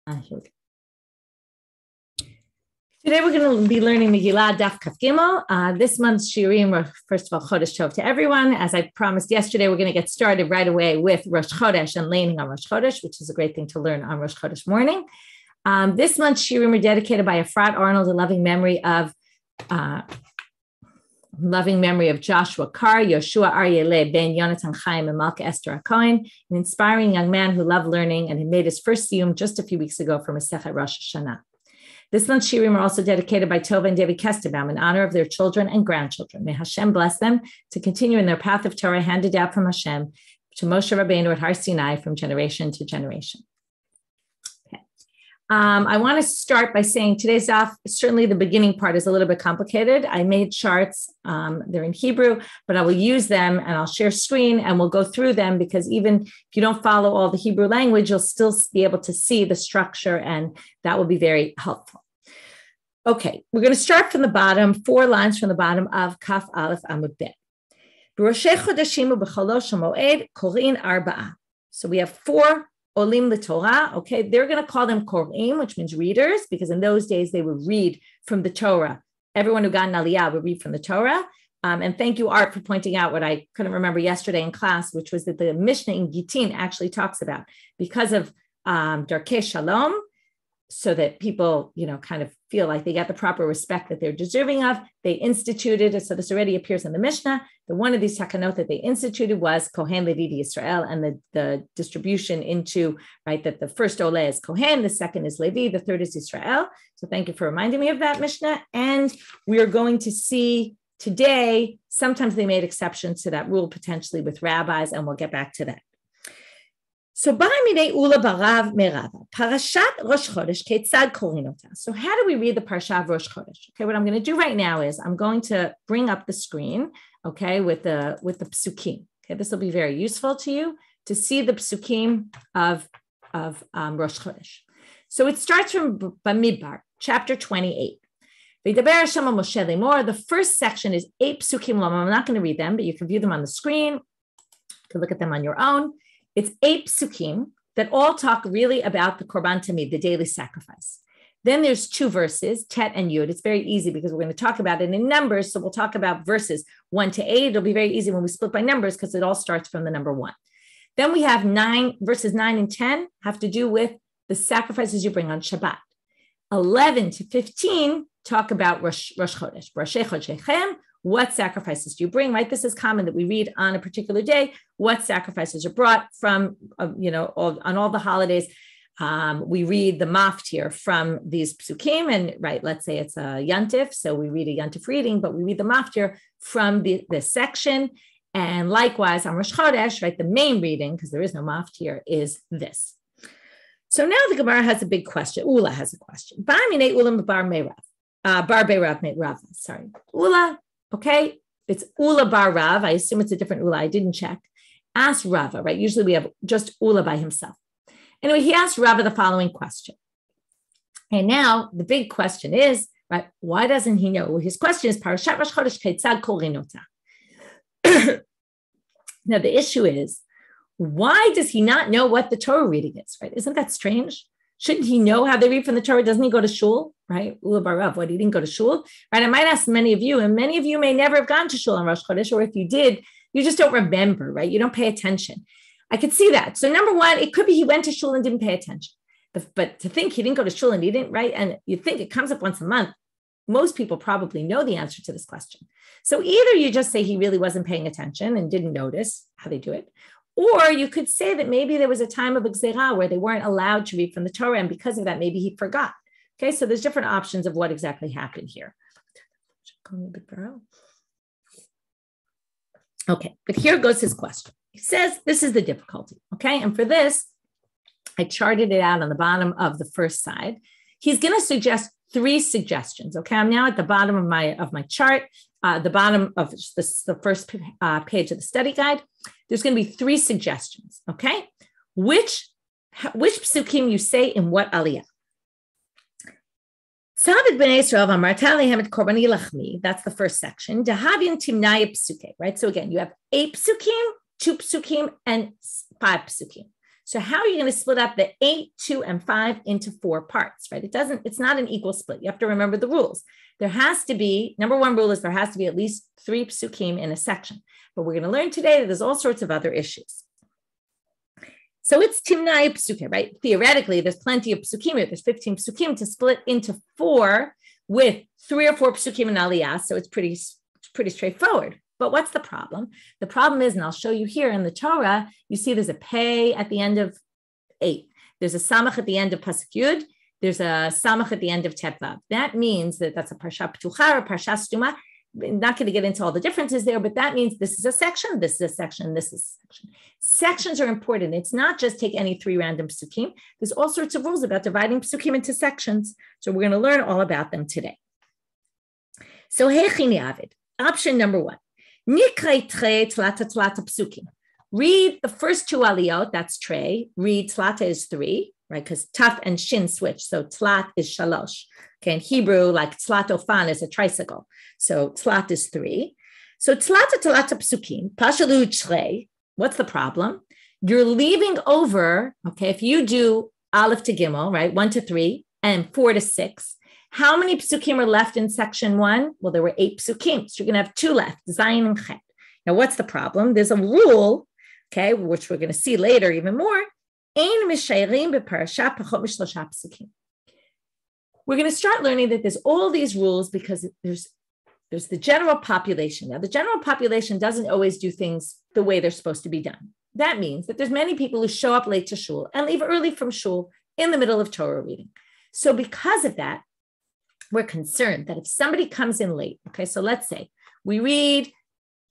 Here we go. Today we're going to be learning Megillah Daf Kaf Gimel. This month's Shiurim are, first of all, Chodesh Tov to everyone. As I promised yesterday, we're going to get started right away with Rosh Chodesh and laning on Rosh Chodesh, which is a great thing to learn on Rosh Chodesh morning. This month's Shiurim are dedicated by Efrat Arnold in loving memory of Joshua Carr, Yoshua Aryele ben Yonatan Chaim, and Malka Esther HaKohen, an inspiring young man who loved learning and had made his first siyum just a few weeks ago from Masechet Rosh Hashanah. This month's Shiurim are also dedicated by Tova and David Kesterbaum in honor of their children and grandchildren. May Hashem bless them to continue in their path of Torah handed down from Hashem to Moshe Rabbeinu at Har Sinai from generation to generation. Okay. I want to start by saying today's daf, certainly the beginning part is a little bit complicated. I made charts, they're in Hebrew, but I will use them and I'll share screen and we'll go through them because even if you don't follow all the Hebrew language, you'll still be able to see the structure and that will be very helpful. Okay, we're going to start from the bottom, 4 lines from the bottom of Kaf Aleph Amud Bet. So we have 4 Olim l'Torah. Okay, they're going to call them Kor'im, which means readers, because in those days they would read from the Torah. Everyone who got an Aliyah would read from the Torah. And thank you, Art, for pointing out what I couldn't remember yesterday in class, which was that the Mishnah in Gittin actually talks about because of Darkei Shalom, so that people, kind of feel like they get the proper respect that they're deserving of. They instituted, so this already appears in the Mishnah, that one of these takanot that they instituted was Kohen Levi Yisrael, and the distribution into, right, that the first Ole is Kohen, the second is Levi, the third is Yisrael. So thank you for reminding me of that Mishnah. And we are going to see today, sometimes they made exceptions to that rule potentially with rabbis, and we'll get back to that. So, Parashat Rosh Chodesh, Ketzad Korinota. So, how do we read the Parashat of Rosh Chodesh? Okay, what I'm going to do right now is I'm going to bring up the screen, okay, with the psukim. Okay, this will be very useful to you to see the psukim of Rosh Chodesh. So, it starts from Bamidbar, chapter 28. The first section is 8 psukim. I'm not going to read them, but you can view them on the screen. You can look at them on your own. It's 8 psukim that all talk really about the Korban Tamid, the daily sacrifice. Then there's 2 verses, Tet and Yud. It's very easy because we're going to talk about it in numbers. So we'll talk about verses 1 to 8. It'll be very easy when we split by numbers because it all starts from the number 1. Then we have verses 9 and 10 have to do with the sacrifices you bring on Shabbat. 11 to 15 talk about Rosh Chodesh. Rosh Chodeshechem. What sacrifices do you bring, right? This is common that we read on a particular day, what sacrifices are brought from, on all the holidays. We read the maftir from these psukim, and right, let's say it's a yantif, so we read a yantif reading, but we read the maftir from this section. And likewise on Rosh Chodesh, right, the main reading, because there is no maftir, is this. So now the Gemara has a big question. Ula has a question. Sorry. Ula. Okay, it's Ula bar Rav. I assume it's a different Ula. I didn't check. Ask Rava, right? Usually we have just Ula by himself. Anyway, he asked Rava the following question. And now the big question is, right, why doesn't he know? Well, his question is, Parashat Rosh Chodesh Ketzad Korinota. Now the issue is, why does he not know what the Torah reading is, right? Isn't that strange? Shouldn't he know how they read from the Torah? Doesn't he go to shul, right? Ula bar Rav, what, he didn't go to shul, right? I might ask many of you, and many of you may never have gone to shul on Rosh Chodesh, or if you did, you just don't remember, right? You don't pay attention. I could see that. So number one, it could be he went to shul and didn't pay attention. But to think he didn't go to shul and he didn't, right? And you think it comes up once a month, most people probably know the answer to this question. So either you just say he really wasn't paying attention and didn't notice how they do it, or you could say that maybe there was a time of Gzerah where they weren't allowed to read from the Torah, and because of that, maybe he forgot. Okay, so there's different options of what exactly happened here. Okay, but here goes his question. He says, this is the difficulty, okay? And for this, I charted it out on the bottom of the first side. He's going to suggest 3 suggestions, okay? I'm now at the bottom of my chart, the bottom of the first page of the study guide. There's going to be 3 suggestions, okay? Which psukim you say in what aliyah? That's the first section. Right? So again, you have 8 psukim, 2 psukim, and 5 psukim. So how are you going to split up the 8, 2, and 5 into 4 parts, right? It's not an equal split. You have to remember the rules. There has to be, number one rule is there has to be at least 3 psukim in a section. But we're going to learn today that there's all sorts of other issues. So it's timnai psukim, right? Theoretically, there's plenty of psukim here. There's 15 psukim to split into 4 with 3 or 4 psukim in aliyah. So it's pretty straightforward. But what's the problem? The problem is, and I'll show you here in the Torah, you see there's a pei at the end of 8. There's a samach at the end of pasuk yud. There's a samach at the end of tet vav. That means that that's a parsha ptucha or parsha stuma. I'm not going to get into all the differences there, but that means this is a section, this is a section, this is a section. Sections are important. It's not just take any 3 random psukim. There's all sorts of rules about dividing psukim into sections. So we're going to learn all about them today. So hechini avid. Option number 1. Read the first 2 aliyot, that's trey. Read tlata is 3, right? Because taf and shin switch. So tlat is shalosh. Okay, in Hebrew, like tlatofan is a tricycle. So tlat is 3. So tlata psukim, pashalu trey. What's the problem? You're leaving over, okay, if you do aleph to gimel, right? 1 to 3 and 4 to 6. How many psukim are left in section 1? Well, there were 8 psukim. So you're going to have 2 left, zayin and chet. Now, what's the problem? There's a rule, okay, which we're going to see later even more. Ein mishayrim beparasha pachot mishlosha psukim. We're going to start learning that there's all these rules because there's the general population. Now, the general population doesn't always do things the way they're supposed to be done. That means that there's many people who show up late to shul and leave early from shul in the middle of Torah reading. So because of that, we're concerned that if somebody comes in late, okay, so let's say we read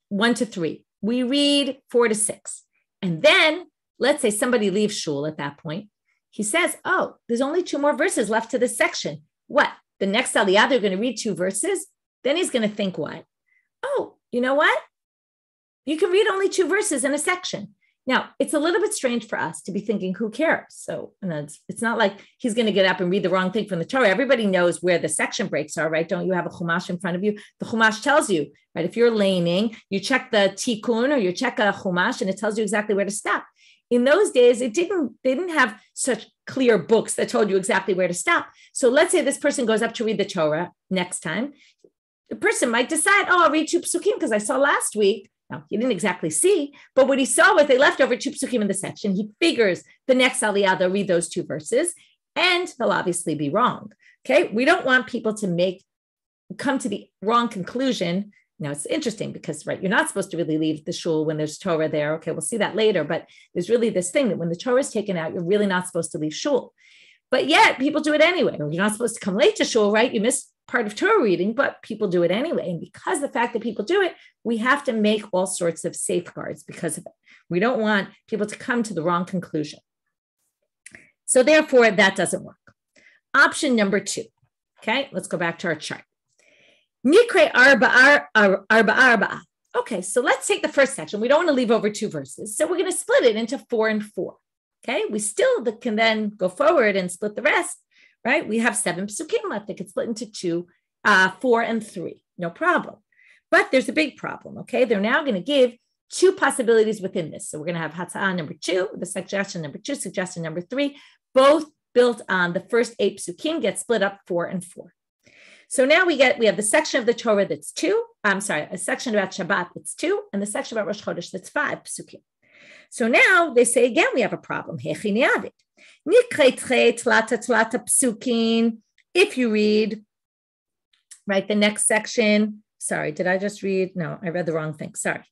1 to 3, we read 4 to 6, and then let's say somebody leaves shul at that point. He says, oh, there's only 2 more verses left to this section. What? The next aliyah, they're going to read 2 verses? Then he's going to think what? Oh, you know what? You can read only 2 verses in a section. Now, it's a little bit strange for us to be thinking, who cares? So it's not like he's going to get up and read the wrong thing from the Torah. Everybody knows where the section breaks are, right? Don't you have a chumash in front of you? The chumash tells you, right? If you're laning, you check the tikkun or you check a chumash and it tells you exactly where to stop. In those days, they didn't have such clear books that told you exactly where to stop. So let's say this person goes up to read the Torah next time. The person might decide, oh, I'll read 2 psukim because I saw last week. Now, he didn't exactly see, but what he saw was they left over 2 psukim in the section. He figures the next aliyah, they'll read those 2 verses, and they'll obviously be wrong. Okay, we don't want people to come to the wrong conclusion. Now, it's interesting because, right, you're not supposed to really leave the shul when there's Torah there. Okay, we'll see that later, but there's really this thing that when the Torah is taken out, you're really not supposed to leave shul. But yet, people do it anyway. You're not supposed to come late to shul, right? You miss part of Torah reading, but people do it anyway. And because the fact that people do it, we have to make all sorts of safeguards because of it. We don't want people to come to the wrong conclusion. So therefore, that doesn't work. Option number 2. Okay, let's go back to our chart. Nikre arba. Okay, so let's take the first section. We don't want to leave over 2 verses. So we're going to split it into 4 and 4. Okay, we still can then go forward and split the rest, right? We have 7 psukim left. They could split into 2, 4 and 3, no problem. But there's a big problem, okay? They're now going to give 2 possibilities within this. So we're going to have hatza'ah number 2, the suggestion number 2, suggestion number 3, both built on the first 8 psukim get split up 4 and 4. So now we have the section of the Torah that's 2, a section about Shabbat that's 2, and the section about Rosh Chodesh that's 5 psukim. So now they say again, we have a problem. If you read, right, the next section, sorry, did I just read? No, I read the wrong thing. Sorry.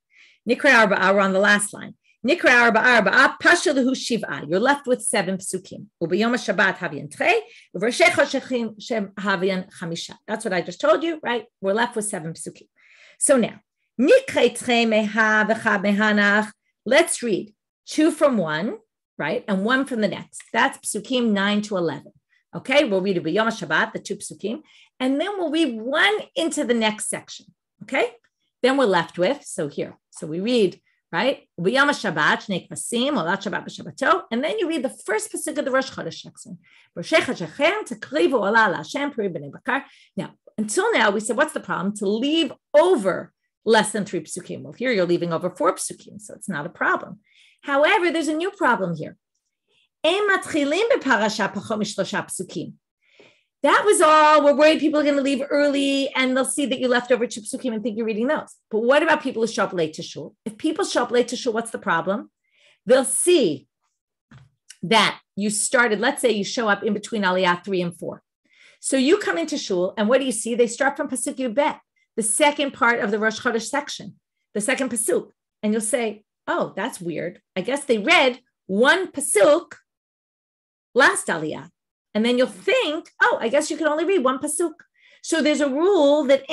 Nikra arba, we're on the last line. Nikra arba, pashaluhu shiva. You're left with 7 psukim. Ubiyom Shabbat havian trei, uvershecha shem havian chamisha. That's what I just told you, right? We're left with 7 psukim. So now, nikra trei meha v'cha mehanach. Let's read 2 from one, right, and 1 from the next. That's psukim 9 to 11. Okay, we'll read Yom Shabbat, the 2 psukim, and then we'll read 1 into the next section. Okay, then we're left with, so we read, right, Yom Shabbat, Shnei Kvasim, Olat Shabbat b'Shabbato, and then you read the first pasuk of the Rosh Chodesh section. Now, until now, we said, what's the problem? To leave over less than 3 psukim. Well, here you're leaving over 4 psukim, so it's not a problem. However, there's a new problem here. That was all. We're worried people are going to leave early and they'll see that you left over 2 psukim and think you're reading those. But what about people who show up late to shul? If people show up late to shul, what's the problem? They'll see that you started, let's say you show up in between Aliyah 3 and 4. So you come into shul and what do you see? They start from Pasuk Yud Bet, the second part of the Rosh Chodesh section, the second Pasuk. And you'll say, oh, that's weird. I guess they read one Pasuk last Aliyah. And then you'll think, oh, I guess you can only read one pasuk. So there's a rule that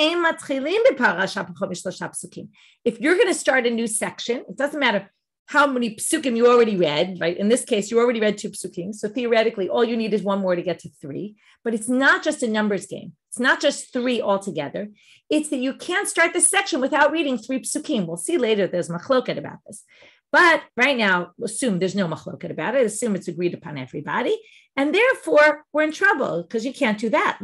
if you're going to start a new section, it doesn't matter how many psukim you already read, right? In this case, you already read 2 psukim. So theoretically, all you need is one more to get to 3. But it's not just a numbers game. It's not just 3 altogether. It's that you can't start this section without reading 3 psukim. We'll see later there's machloket about this. But right now, assume there's no machloket about it. Assume it's agreed upon everybody. And therefore, we're in trouble because you can't do that.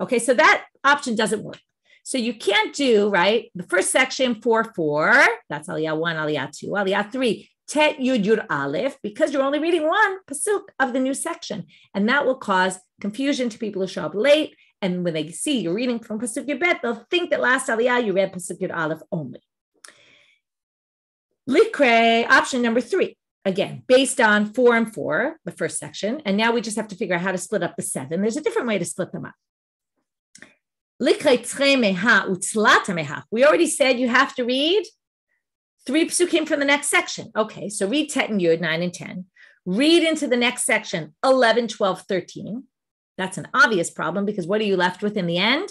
Okay, so that option doesn't work. So you can't do, right, the first section, 4-4, that's Aliyah 1, Aliyah 2, Aliyah 3, Tet Yud Yud Aleph, because you're only reading one pasuk of the new section. And that will cause confusion to people who show up late. And when they see you're reading from pasuk Yud Bet, they'll think that last Aliyah you read pasuk Yud Aleph only. Likre, option number 3. Again, based on 4 and 4, the first section. And now we just have to figure out how to split up the 7. There's a different way to split them up. We already said you have to read 3 psukim from the next section. Okay, so read Tet and Yud, 9 and 10. Read into the next section, 11, 12, 13. That's an obvious problem because what are you left with in the end?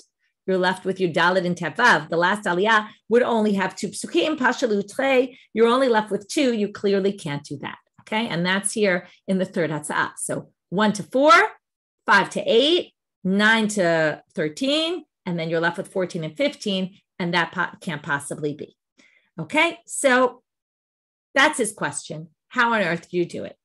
You're left with your Dalet and Tevav. The last Aliyah would only have 2 psukim, Pashalu Tre. You're only left with 2. You clearly can't do that. Okay, and that's here in the third Hatza'ah. So 1 to 4, 5 to 8, 9 to 13, and then you're left with 14 and 15, and that can't possibly be. Okay, so that's his question. How on earth do you do it?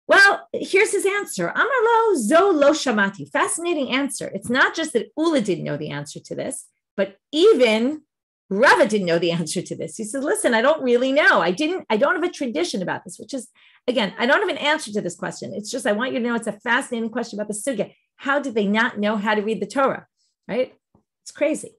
Well, here's his answer. Amar lo zo lo shamati. Fascinating answer. It's not just that Ula didn't know the answer to this, but even Rava didn't know the answer to this. He said, listen, I don't really know. I don't have a tradition about this, which is, again, I don't have an answer to this question. It's just, I want you to know it's a fascinating question about the sugya. How did they not know how to read the Torah, right? It's crazy.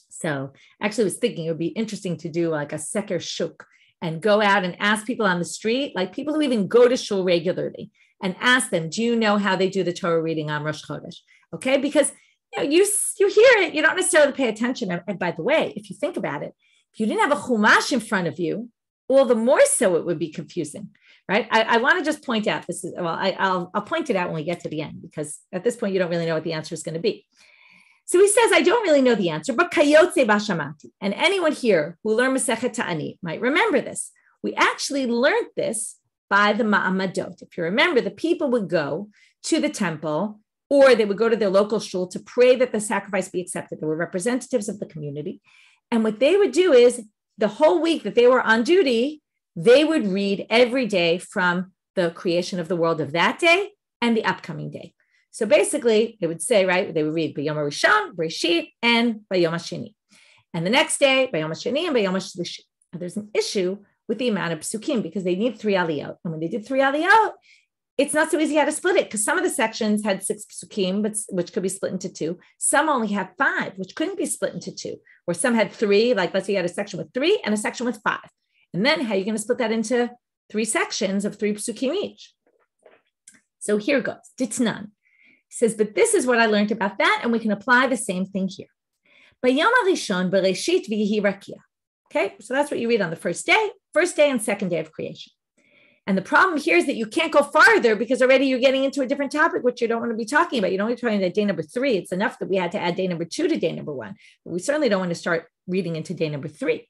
So actually I was thinking it would be interesting to do like a seker shuk and go out and ask people on the street, like people who even go to shul regularly, and ask them, do you know how they do the Torah reading on Rosh Chodesh? Okay, because you hear it, you don't necessarily pay attention. And by the way, if you think about it, if you didn't have a chumash in front of you, well, the more so it would be confusing, right? I want to just point out this is, well, I'll point it out when we get to the end, because at this point, you don't really know what the answer is going to be. So he says, I don't really know the answer, but kayotze bashamati. And anyone here who learned Masechet Ta'anit might remember this. We actually learned this by the ma'amadot. If you remember, the people would go to the temple or they would go to their local shul to pray that the sacrifice be accepted. There were representatives of the community. And what they would do is the whole week that they were on duty, they would read every day from the creation of the world of that day and the upcoming day. So basically, they would say, right, they would read B'yom HaRishon, Breshit, and B'yom HaSheni. And the next day, B'yom HaSheni and B'yom HaShlishi. And there's an issue with the amount of psukim because they need 3 aliyot. And when they did 3 aliyot, it's not so easy how to split it because some of the sections had 6 psukim, which could be split into 2. Some only had 5, which couldn't be split into 2. Or some had 3, like let's say you had a section with 3 and a section with 5. And then how are you going to split that into 3 sections of 3 psukim each? So here goes. Ditnan. He says, but this is what I learned about that, and we can apply the same thing here. B'yom HaRishon Bereshit v'yihi rakia. Okay, so that's what you read on the first day and second day of creation. And the problem here is that you can't go farther because already you're getting into a different topic, which you don't want to be talking about. You don't want to be talking about day number 3. It's enough that we had to add day number 2 to day number 1. But we certainly don't want to start reading into day number 3.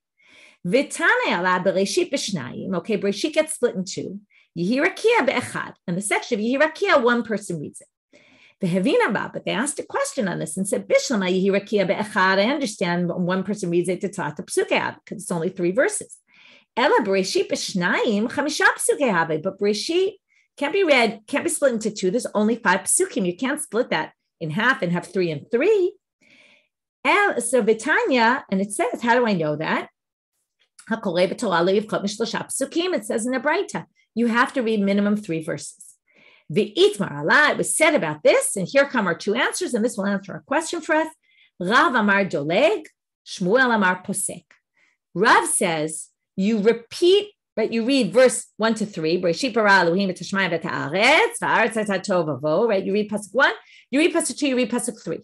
V'tanei ala Bereshit b'shnayim. Okay, Bereshit gets split in 2. Yihi rakia be'echad. And the section of Yihi rakia, one person reads it. But they asked a question on this and said, I understand one person reads it to psukei because it's only 3 verses. But Bereshit can't be read, can't be split into 2. There's only 5 psukim. You can't split that in half and have 3 and 3. So Vitanya, and it says, how do I know that? It says in the Braita, you have to read minimum 3 verses. V'itmar Allah, it was said about this, and here come our 2 answers, and this will answer our question for us. Rav Amar Doleg, Shmuel Amar Posek. Rav says you repeat, right? You read verse 1 to 3. Right? You read pasuk 1, you read pasuk 2, you read pasuk 3.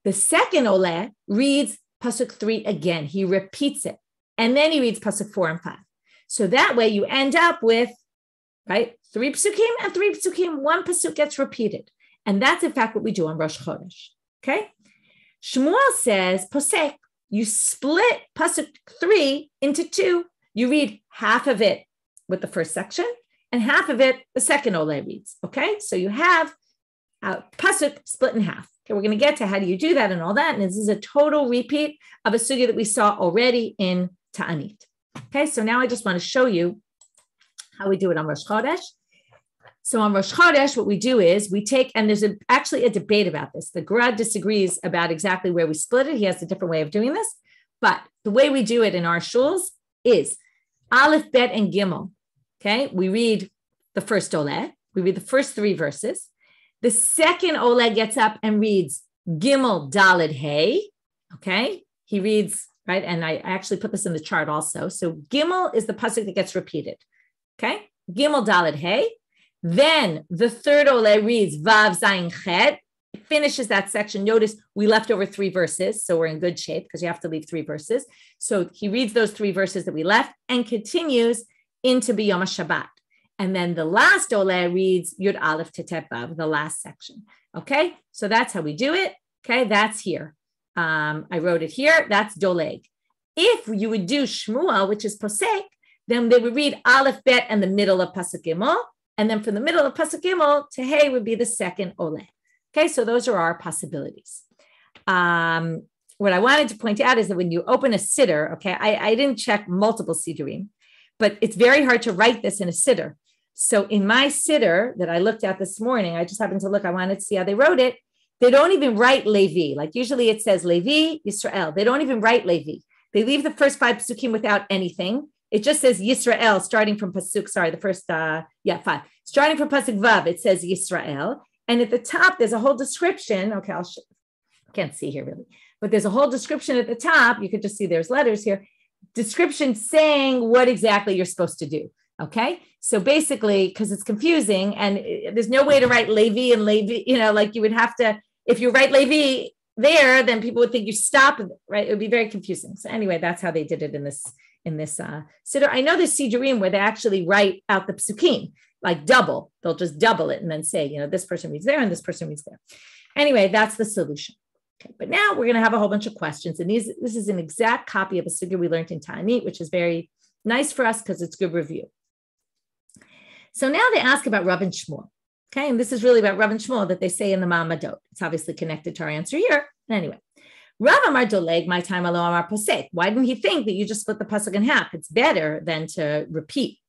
The second Oleh reads pasuk 3 again. He repeats it, and then he reads pasuk 4 and 5. So that way you end up with, right, 3 psukim and 3 psukim. 1 pasuk gets repeated, and that's in fact what we do on Rosh Chodesh. Okay. Shmuel says posek. You split pasuk 3 into 2. You read half of it with the first section and half of it the second Oleh reads. Okay, so you have a pasuk split in half. Okay, we're going to get to how do you do that and all that. And this is a total repeat of a sugya that we saw already in Ta'anit. Okay, so now I just want to show you how we do it on Rosh Chodesh. So on Rosh Chodesh, what we do is we take, and there's actually a debate about this. The Gra disagrees about exactly where we split it. He has a different way of doing this. But the way we do it in our shuls is Aleph, Bet, and Gimel. Okay, we read the first Oleh. We read the first 3 verses. The second Oleh gets up and reads Gimel, Daled, Hey. Okay, he reads, right? And I actually put this in the chart also. So Gimel is the pasuk that gets repeated. Okay, Gimel, Daled, Hey. Then the third Oleh reads Vav, Zayin, Chet, finishes that section. Notice we left over 3 verses, so we're in good shape because you have to leave 3 verses. So he reads those 3 verses that we left and continues into B'Yom HaShabbat. And then the last Oleh reads Yud Aleph Tetet Vav, the last section. Okay, so that's how we do it. Okay, that's here. I wrote it here. That's Doleg. If you would do Shmuel, which is Posek, then they would read Aleph, Bet, and the middle of Pasuk Gimel. And then from the middle of Pasuk Gimel to Hey would be the second Oleh. Okay, so those are our possibilities. What I wanted to point out is that when you open a siddur, okay, I didn't check multiple siddurim, but it's very hard to write this in a siddur. So in my siddur that I looked at this morning, I just happened to look, I wanted to see how they wrote it. They don't even write Levi. Like usually it says Levi, Yisrael. They don't even write Levi. They leave the first 5 psukim without anything. It just says Yisrael, starting from pasuk, the first, 5. Starting from pasuk Vav, it says Yisrael. And at the top, there's a whole description. Okay, I can't see here really, but there's a whole description at the top. You could just see there's letters here. Description saying what exactly you're supposed to do. Okay, so basically, because it's confusing and there's no way to write Levi and Levi, like you would have to, if you write Levi there, then people would think you stop, right? It would be very confusing. So anyway, that's how they did it in this siddur. I know there's siddurim where they actually write out the psukim, like double. They'll just double it and then say, this person reads there and this person reads there. Anyway, that's the solution. Okay, but now we're going to have a whole bunch of questions. And this is an exact copy of a sugya we learned in Ta'anit, which is very nice for us because it's good review. So now they ask about Rav and Shmuel. Okay, and this is really about Rav and Shmuel that they say in the Ma'amadot. It's obviously connected to our answer here. Anyway, Rav Amar Doleg, my time alo Amar Posek. Why didn't he think that you just split the pasuk in half? It's better than to repeat.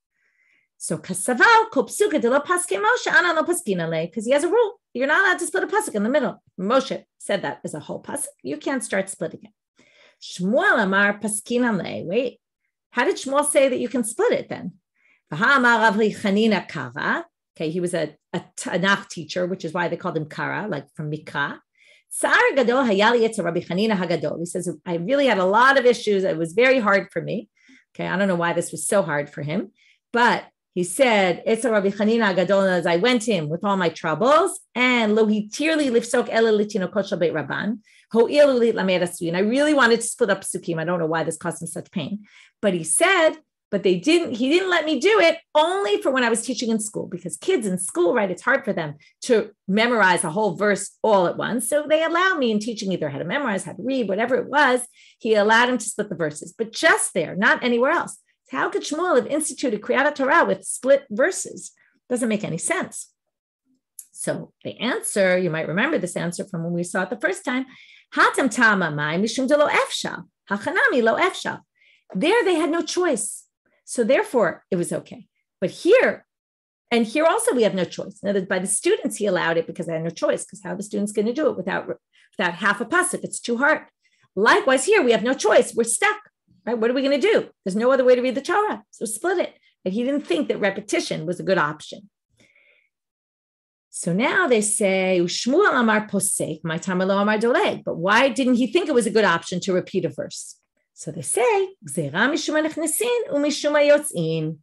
So kasaval kol psuka de lo paske Moshe ana lo paskina le, because he has a rule. You're not allowed to split a pasuk in the middle. Moshe said that as a whole pasuk. You can't start splitting it. Shmuel Amar paskina le. Wait, how did Shmuel say that you can split it then? Okay, he was a Tanakh teacher, which is why they called him Kara, like from Mikra. He says, I really had a lot of issues. It was very hard for me. Okay, I don't know why this was so hard for him, but he said, as I went in with all my troubles, and I really wanted to split up Sukkim. I don't know why this caused him such pain, but he said, he didn't let me do it only for when I was teaching in school, because kids in school, right, it's hard for them to memorize a whole verse all at once. So they allowed me in teaching either how to memorize, how to read, whatever it was. He allowed him to split the verses, but just there, not anywhere else. How could Shmuel have instituted Kriyat Torah with split verses? Doesn't make any sense. So the answer, you might remember this answer from when we saw it the first time. Hatam tama mai mishum de lo efsha, hachanami lo efsha. There they had no choice. So therefore, it was okay. But here also we have no choice. In other words, by the students, he allowed it because they had no choice, because how are the students going to do it without half a pasuk? It's too hard. Likewise, here we have no choice. We're stuck. Right? What are we going to do? There's no other way to read the Torah. So split it. And he didn't think that repetition was a good option. So now they say, Shmuel amar posek, my tamar amar doleg. But why didn't he think it was a good option to repeat a verse? So they say, Gzeira mishum ha'nechnesin u'mishum ha'yotzin.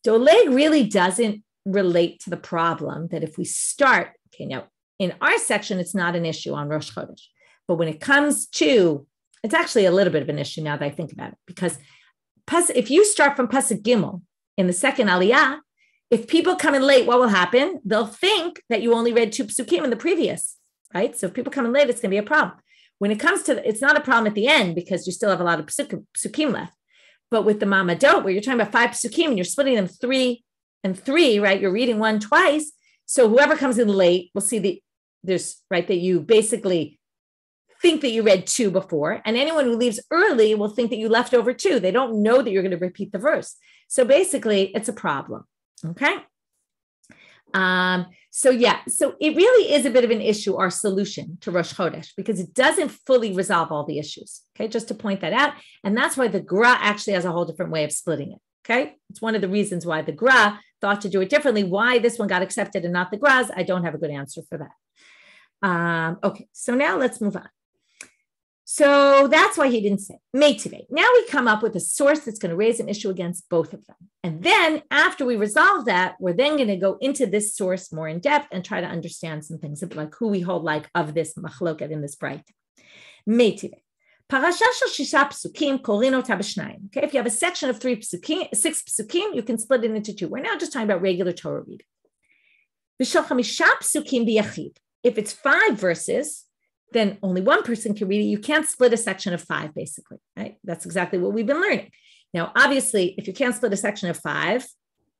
Doleg really doesn't relate to the problem that if we start, okay, now in our section, it's not an issue on Rosh Chodesh. But when it comes to, it's actually a little bit of an issue now that I think about it, because if you start from Pasuk Gimel in the second Aliyah, if people come in late, what will happen? They'll think that you only read 2 psukim in the previous, right? So if people come in late, it's going to be a problem. When it comes to, it's not a problem at the end because you still have a lot of psukim left. But with the Mamadot, where you're talking about 5 psukim and you're splitting them 3 and 3, right? You're reading one twice. So whoever comes in late will see that you basically think that you read 2 before. And anyone who leaves early will think that you left over 2. They don't know that you're going to repeat the verse. So basically it's a problem. Okay. So it really is a bit of an issue, our solution to Rosh Chodesh, because it doesn't fully resolve all the issues. Okay. Just to point that out. And that's why the Gra actually has a whole different way of splitting it. Okay. It's one of the reasons why the Gra thought to do it differently. Why this one got accepted and not the Gra's, I don't have a good answer for that. Okay. So now let's move on. So that's why he didn't say Meitive. Now we come up with a source that's going to raise an issue against both of them. And then after we resolve that, we're then going to go into this source more in depth and try to understand some things like who we hold like of this machloket in this bright. Meitive. Parasha shel shisha psukim korin ota b'shnayim. Okay, if you have a section of 6 psukim, you can split it into 2. We're now just talking about regular Torah reading. V'shel chamisha psukim b'yachid. If it's 5 verses, then only one person can read it. You can't split a section of 5, basically, right? That's exactly what we've been learning. Now, obviously, if you can't split a section of 5,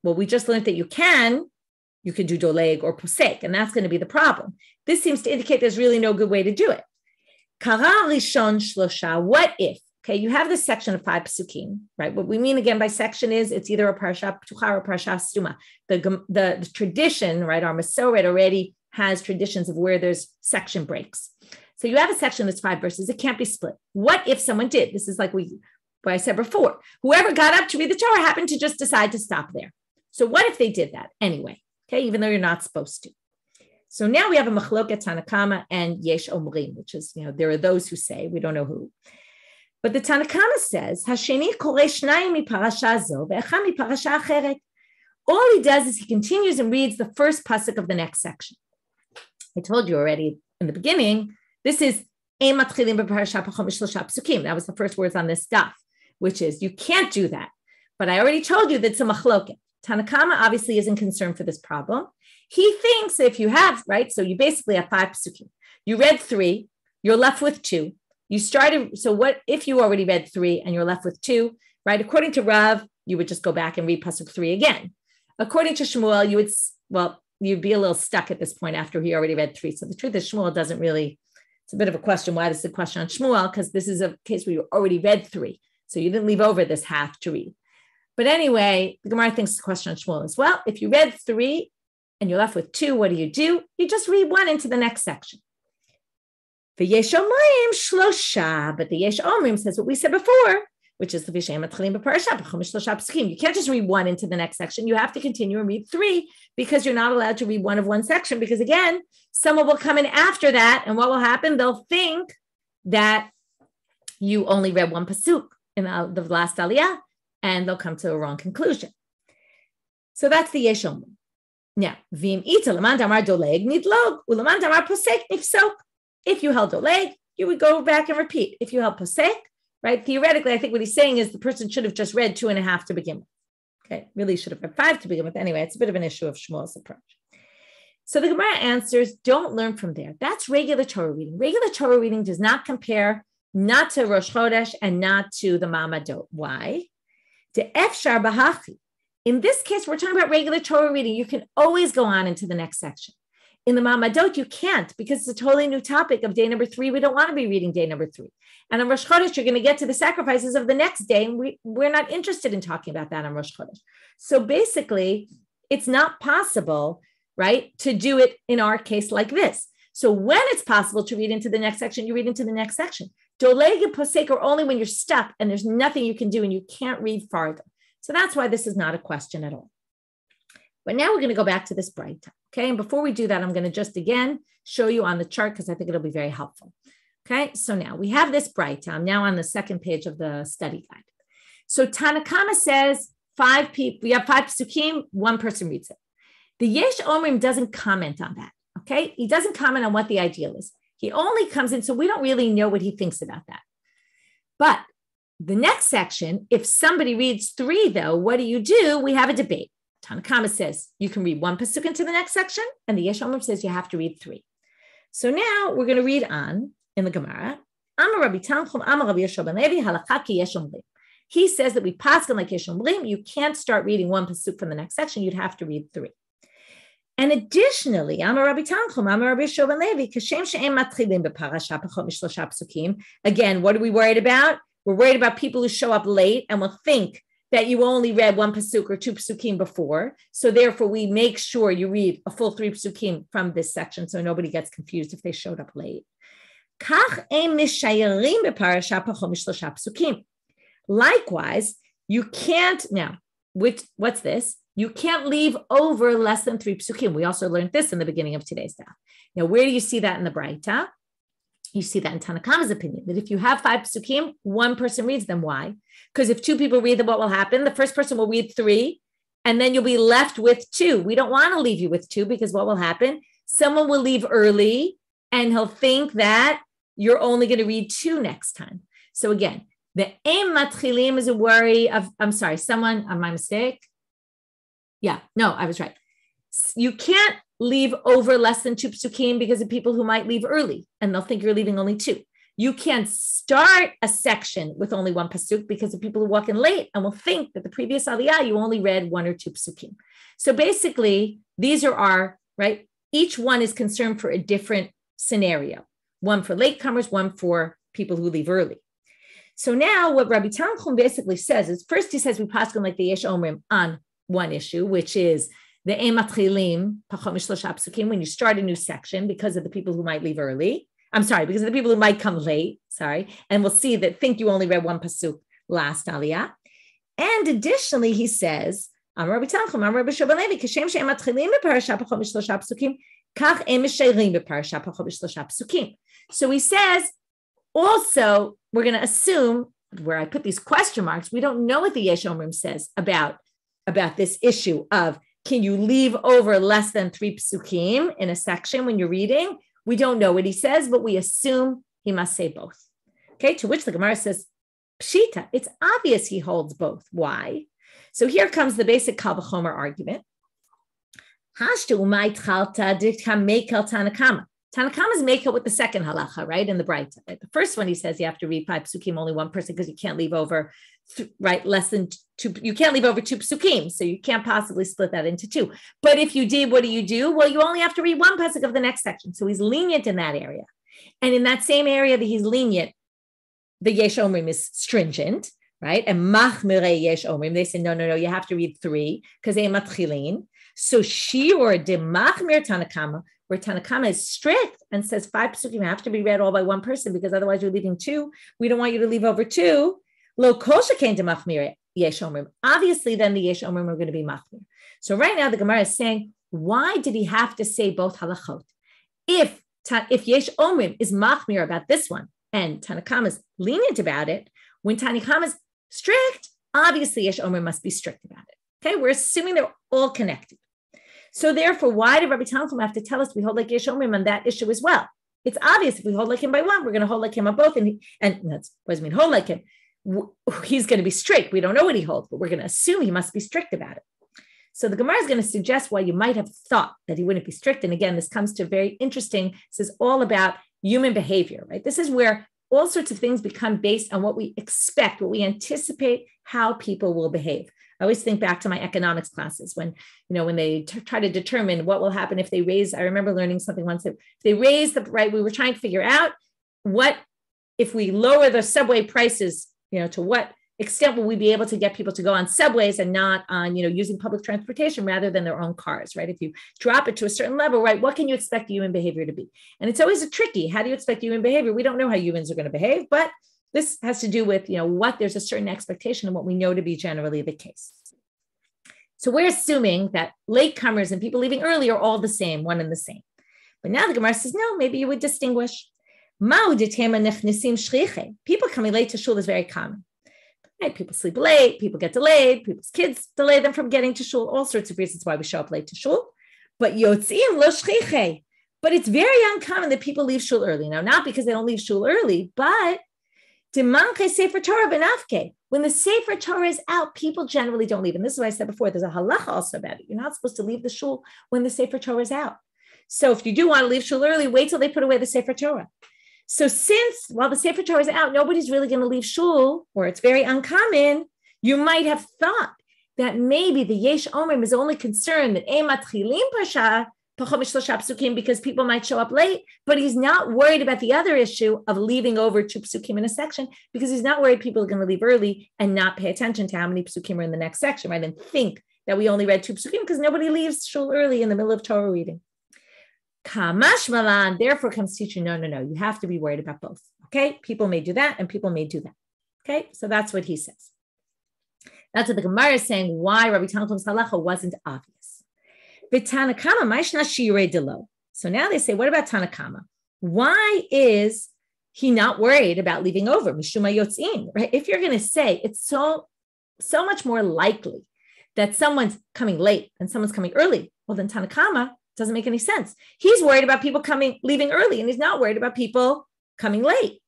well, we just learned that you can do doleg or posek, and that's going to be the problem. This seems to indicate there's really no good way to do it. Kara rishon shlosha, what if, okay, you have this section of 5 psukim, right? What we mean again by section is it's either a parasha ptucha or a parasha stuma. The tradition, right, our Masoret already has traditions of where there's section breaks. So you have a section that's 5 verses. It can't be split. What if someone did? This is like what I said before. Whoever got up to read the Torah happened to just decide to stop there. So what if they did that anyway? Okay, even though you're not supposed to. So now we have a machloket Tanakama and Yesh Omrim, which is, there are those who say, we don't know who. But the Tanakama says, Hasheni koreh shnayim mi parasha zo ve'echad mi parasha acheret. All he does is he continues and reads the first pasuk of the next section. I told you already in the beginning, this is that was the first words on this daf, which is you can't do that. But I already told you that it's a machloket. Tanakama obviously isn't concerned for this problem. He thinks if you have, right, so you basically have 5 psukim. You read 3, you're left with 2. You started, so what if you already read 3 and you're left with 2, right? According to Rav, you would just go back and read pasuk 3 again. According to Shmuel, you'd be a little stuck at this point after he already read 3. So the truth is Shmuel doesn't really, it's a bit of a question. Why this is a question on Shmuel? Because this is a case where you already read 3. So you didn't leave over this half to read. But anyway, the Gemara thinks it's a question on Shmuel as well. If you read 3 and you're left with 2, what do? You just read 1 into the next section. The Yesh Omrim Shlosha, but the Yesh Omrim says what we said before, which is the Vishem Atchalim B'Parasha B'Chomish Shlosha Psukim. You can't just read 1 into the next section. You have to continue and read 3 because you're not allowed to read 1 of one section. Because again, someone will come in after that, and what will happen? They'll think that you only read 1 pasuk in the last aliyah, and they'll come to a wrong conclusion. So that's the Yesh Omrim. Now, Vim Ita Laman Damar Doleg Nidlog Ulaman Damar Posek Nifsok. If you held Doleg, you would go back and repeat. If you held Posek, right? Theoretically, I think what he's saying is the person should have just read 2.5 to begin with. Okay, really should have read 5 to begin with. Anyway, it's a bit of an issue of Shmuel's approach. So the Gemara answers, don't learn from there. That's regular Torah reading. Regular Torah reading does not compare not to Rosh Chodesh and not to the Mamadot. Why? To Efshar Bahachi. In this case, we're talking about regular Torah reading. You can always go on into the next section. In the Mamadot, you can't because it's a totally new topic of day number 3. We don't want to be reading day number 3. And on Rosh Chodesh, you're going to get to the sacrifices of the next day, and we're not interested in talking about that on Rosh Chodesh. So basically, it's not possible, right, to do it in our case like this. So when it's possible to read into the next section, you read into the next section. Doleg and Posek are only when you're stuck and there's nothing you can do and you can't read farther. So that's why this is not a question at all. But now we're going to go back to this Braita. Okay. And before we do that, I'm going to just again show you on the chart because I think it'll be very helpful. Okay. So now we have this Braita. I'm now on the second page of the study guide. So Tanakama says 5 people, we have 5 psukim, one person reads it. The Yesh Omrim doesn't comment on that. Okay. He doesn't comment on what the ideal is. He only comes in. So we don't really know what he thinks about that. But the next section, if somebody reads 3 though, what do? We have a debate. Tanakama says you can read 1 pasuk into the next section, and the Yesh Omrim says you have to read 3. So now we're going to read on in the Gemara. Amar Rabbi Tanchum, Amar Rabbi Yeshua ben Levi, halakha ki Yesh Omrim. He says that we paskin like Yesh Omrim. You can't start reading 1 pasuk from the next section. You'd have to read 3. And additionally, Amar Rabbi Tanchum, Amar Rabbi Yeshua ben Levi, kashem she'em matchilim beparasha pachot mishlosha psukim. Again, what are we worried about? We're worried about people who show up late and will think that you only read 1 pasuk or 2 psukim before. So therefore, we make sure you read a full 3 psukim from this section so nobody gets confused if they showed up late. Likewise, you can't, now, what's this? You can't leave over less than 3 psukim. We also learned this in the beginning of today's daf. Now, where do you see that in the Braita? You see that in Tanakama's opinion, that if you have 5 psukim, 1 person reads them. Why? Because if 2 people read them, what will happen? The first person will read 3, and then you'll be left with 2. We don't want to leave you with 2 because what will happen? Someone will leave early, and he'll think that you're only going to read 2 next time. So again, the Em Matchilim is a worry of, I'm sorry, someone, my mistake? Yeah, no, I was right. You can't leave over less than 2 psukim because of people who might leave early and they'll think you're leaving only 2. You can't start a section with only 1 pasuk because of people who walk in late and will think that the previous aliyah, you only read 1 or 2 psukim. So basically, these are our, right? Each one is concerned for a different scenario. 1 for latecomers, 1 for people who leave early. So now what Rabbi Tanchum basically says is, first he says we paskin like the Yesh Omrim on one issue, which is the ematchilim pachot mishlosha psukim, when you start a new section because of the people who might leave early. I'm sorry, because of the people who might come late. Sorry, and we'll see that think you only read 1 pasuk last aliyah. And additionally, he says, Amar Rabbi Tanchum, Amar Rabbi Yeshua ben Levi, kashem she'em matchilim beparasha pachot mishlosha psukim, kach em mishayrim beparasha pachot mishlosha psukim. So he says, also, we're going to assume where I put these question marks, we don't know what the Yesh Omrim says about this issue of can you leave over less than 3 psukim in a section when you're reading? We don't know what he says, but we assume he must say both. Okay, to which the Gemara says, Pshita, it's obvious he holds both. Why? So here comes the basic Kal V'chomer argument. Hashtu umay tchalta dikam mekel Tanakama. Tanakama's make it with the second halacha, right? In the Braita. Right? The first one, he says you have to read 5 psukim, only 1 person, because you can't leave over, less than 2. You can't leave over 2 psukim, so you can't possibly split that into 2. But if you did, what do? Well, you only have to read 1 pasuk of the next section. So he's lenient in that area. And in that same area that he's lenient, the Yesh Omrim is stringent, right? And machmirei Yesh Omrim, they say, no, you have to read 3, because they matchilin. So Shiur de machmir Tanakama, where Tanakama is strict and says 5 psukim have to be read all by 1 person because otherwise you're leaving 2. We don't want you to leave over 2. Lo kol shekain de machmir Yesh Omrim. Obviously, then the Yesh Omrim are going to be machmir. So right now the Gemara is saying, why did he have to say both halachot? If Yesh Omrim is machmir about this one and Tanakama is lenient about it, when Tanakama is strict, obviously Yesh Omrim must be strict about it. Okay, we're assuming they're all connected. So therefore, why did Rabbi Tanchum have to tell us we hold like Yesh Omrim on that issue as well? It's obvious if we hold like him by 1, we're going to hold like him on both. And that's what does it mean, hold like him? He's going to be strict. We don't know what he holds, but we're going to assume he must be strict about it. So the Gemara is going to suggest why you might have thought that he wouldn't be strict. And again, this comes to very interesting, this is all about human behavior, right? This is where all sorts of things become based on what we expect, what we anticipate, how people will behave. I always think back to my economics classes when they try to determine what will happen if they raise. I remember learning something once that if they raise we were trying to figure out what if we lower the subway prices, to what extent will we be able to get people to go on subways and not on, using public transportation rather than their own cars, right? If you drop it to a certain level, right, what can you expect human behavior to be? And it's always a tricky. How do you expect human behavior? We don't know how humans are going to behave, but This has to do with, what there's a certain expectation of what we know to be generally the case. So we're assuming that latecomers and people leaving early are all the same, one and the same. But now the Gemara says, no, maybe you would distinguish. People coming late to shul is very common. Right? People sleep late, people get delayed, people's kids delay them from getting to shul, all sorts of reasons why we show up late to shul. But yotzim lo shchiche. But it's very uncommon that people leave shul early. Now, not because they don't leave shul early, but demanche sefer Torah benafke. When the sefer Torah is out, people generally don't leave. And this is what I said before. There's a halacha also about it. You're not supposed to leave the shul when the sefer Torah is out. So if you do want to leave shul early, wait till they put away the sefer Torah. So since while the sefer Torah is out, nobody's really going to leave shul, or it's very uncommon, you might have thought that maybe the Yesh Omrim is only concerned that Matchilim Pasha because people might show up late, but he's not worried about the other issue of leaving over 2 psukim in a section, because he's not worried people are going to leave early and not pay attention to how many psukim are in the next section, right? And think that we only read 2 psukim because nobody leaves shul early in the middle of Torah reading. Kamash Malan, therefore comes teaching, no, you have to be worried about both. Okay, people may do that and people may do that. Okay, so that's what he says. That's what the Gemara is saying, why Rabbi Tanchum's halacha wasn't obvious. So now they say, what about Tanakama? Why is he not worried about leaving over? Mishuma yotzin, right? If you're going to say it's so much more likely that someone's coming late and someone's coming early, well, then Tanakama doesn't make any sense. He's worried about people leaving early, and he's not worried about people coming late.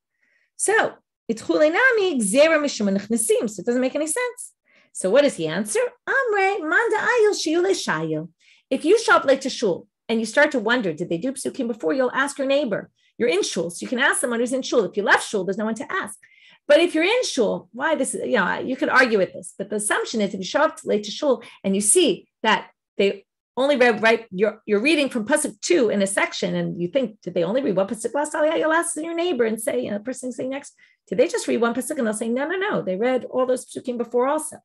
So it's chulenami gzera mishuma nechnesim. So it doesn't make any sense. So what does he answer? Amre manda ayil shiule shayil. If you show up late to shul and you start to wonder, did they do psukim before? You'll ask your neighbor. You're in shul, so you can ask someone who's in shul. If you left shul, there's no one to ask. But if you're in shul, why this? You could argue with this. But the assumption is, if you show up late to shul and you see that they only read right, you're reading from pasuk 2 in a section, and you think, did they only read one pasuk last aliyah? You'll ask your neighbor and say, the person sitting next, did they just read one pasuk? And they'll say, no, they read all those psukim before also.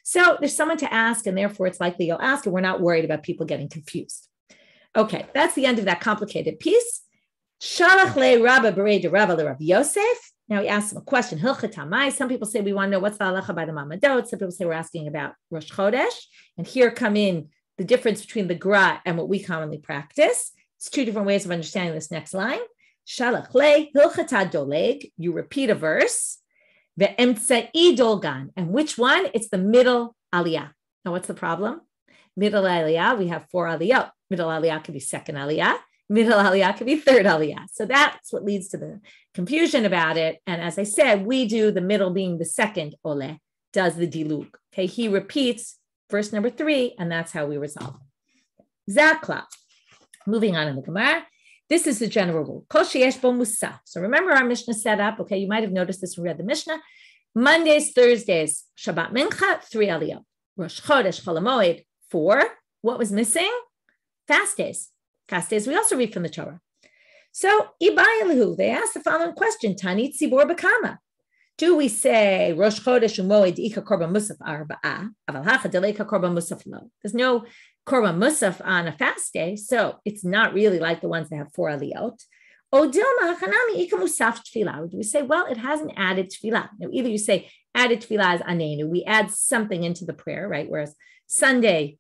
So there's someone to ask, and therefore it's likely you'll ask, and we're not worried about people getting confused. Okay, that's the end of that complicated piece. Shalach le Rabba berei de Rabba le Rav Yosef. Now he asks him a question. Hilchatamai. Some people say we want to know what's the halacha by the Mamadot. Some people say we're asking about Rosh Chodesh. And here come in the difference between the Gra and what we commonly practice. It's 2 different ways of understanding this next line. Shalach le hilchata doleg. You repeat a verse. Ve'emtsa'i dolgan. And which one? It's the middle aliyah. Now, what's the problem? Middle aliyah, we have 4 aliyah. Middle aliyah could be second aliyah. Middle aliyah could be third aliyah. So that's what leads to the confusion about it. And as I said, we do the middle being the second ole, does the dilug. Okay, he repeats verse number 3, and that's how we resolve it. Zakla. Moving on in the Gemara. This is the general rule. Kol sheyesh bo musaf. So remember our Mishnah setup. Okay, you might have noticed this when we read the Mishnah. Mondays, Thursdays, Shabbat Mincha, 3 aliyot. Rosh Chodesh, Chol HaMoed, 4. What was missing? Fast days. Fast days we also read from the Torah. So Ibayalahu, they asked the following question: Tanit Tzibor B'kama. Do we say Rosh Chodesh U'Moed Ika Korban Musaf Arba'a Aval Hacha Deleika Korban Musaf Lo? There's no Korban Musaf on a fast day, so it's not really like the ones that have 4 aliyot. O Dilma Hanami Ika Musaf Tefillah. Do we say, well, it hasn't added Tefillah? Now, either you say added Tefillah is Anenu, we add something into the prayer, right? Whereas Monday,